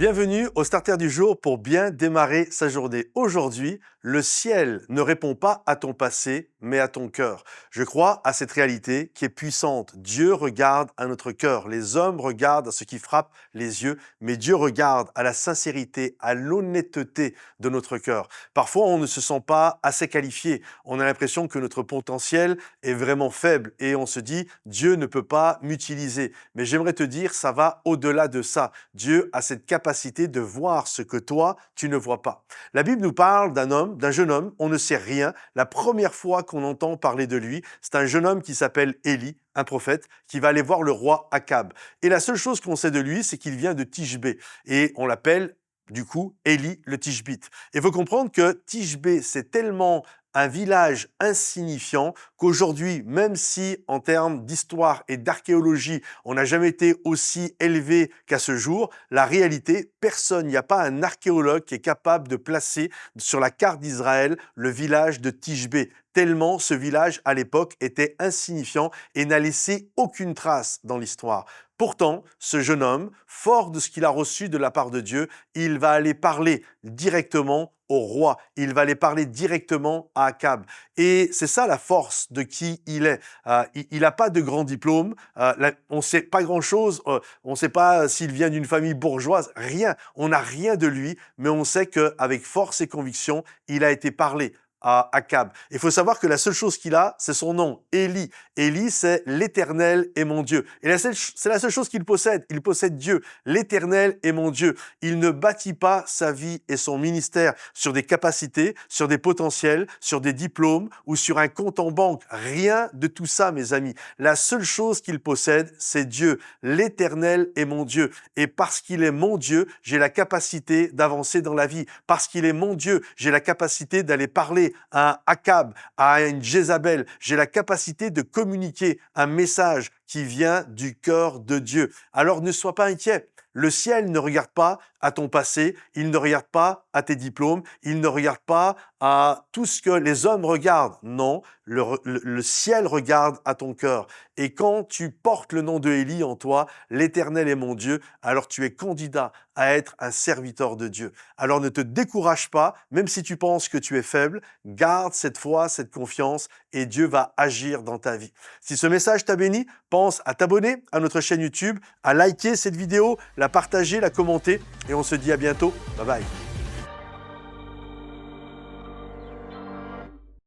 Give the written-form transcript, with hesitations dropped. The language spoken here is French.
Bienvenue au Starter du jour pour bien démarrer sa journée. Aujourd'hui, le ciel ne répond pas à ton passé, mais à ton cœur. Je crois à cette réalité qui est puissante. Dieu regarde à notre cœur. Les hommes regardent à ce qui frappe les yeux, mais Dieu regarde à la sincérité, à l'honnêteté de notre cœur. Parfois, on ne se sent pas assez qualifié. On a l'impression que notre potentiel est vraiment faible et on se dit, Dieu ne peut pas m'utiliser. Mais j'aimerais te dire, ça va au-delà de ça. Dieu a cette capacité de voir ce que toi, tu ne vois pas. La Bible nous parle d'un jeune homme, on ne sait rien. La première fois qu'on entend parler de lui, c'est un jeune homme qui s'appelle Élie, un prophète, qui va aller voir le roi Akab. Et la seule chose qu'on sait de lui, c'est qu'il vient de Tishbé. Et on l'appelle du coup, Élie le Tishbite. Il faut comprendre que Tishbé, c'est tellement un village insignifiant qu'aujourd'hui, même si en termes d'histoire et d'archéologie, on n'a jamais été aussi élevé qu'à ce jour, la réalité, il n'y a pas un archéologue qui est capable de placer sur la carte d'Israël le village de Tishbé, tellement ce village à l'époque était insignifiant et n'a laissé aucune trace dans l'histoire. Pourtant, ce jeune homme, fort de ce qu'il a reçu de la part de Dieu, il va aller parler directement au roi. Il va aller parler directement à Akab. Et c'est ça la force de qui il est. Il n'a pas de grand diplôme, on ne sait pas grand-chose, on ne sait pas s'il vient d'une famille bourgeoise, rien. On n'a rien de lui, mais on sait qu'avec force et conviction, il a été parlé à Akab. Il faut savoir que la seule chose qu'il a, c'est son nom, Élie. Élie, c'est l'Éternel est mon Dieu. Et c'est la seule chose qu'il possède. Il possède Dieu. L'Éternel est mon Dieu. Il ne bâtit pas sa vie et son ministère sur des capacités, sur des potentiels, sur des diplômes ou sur un compte en banque. Rien de tout ça, mes amis. La seule chose qu'il possède, c'est Dieu. L'Éternel est mon Dieu. Et parce qu'il est mon Dieu, j'ai la capacité d'avancer dans la vie. Parce qu'il est mon Dieu, j'ai la capacité d'aller parler à un Akab, à une Jézabel. J'ai la capacité de communiquer un message qui vient du cœur de Dieu. Alors ne sois pas inquiet. Le ciel ne regarde pas à ton passé, il ne regarde pas à tes diplômes, il ne regarde pas à tout ce que les hommes regardent. Non, le ciel regarde à ton cœur. Et quand tu portes le nom de Élie en toi, l'Éternel est mon Dieu, alors tu es candidat à être un serviteur de Dieu. Alors ne te décourage pas, même si tu penses que tu es faible, garde cette foi, cette confiance et Dieu va agir dans ta vie. Si ce message t'a béni, pense à t'abonner à notre chaîne YouTube, à liker cette vidéo, la partager, la commenter et on se dit à bientôt. Bye bye.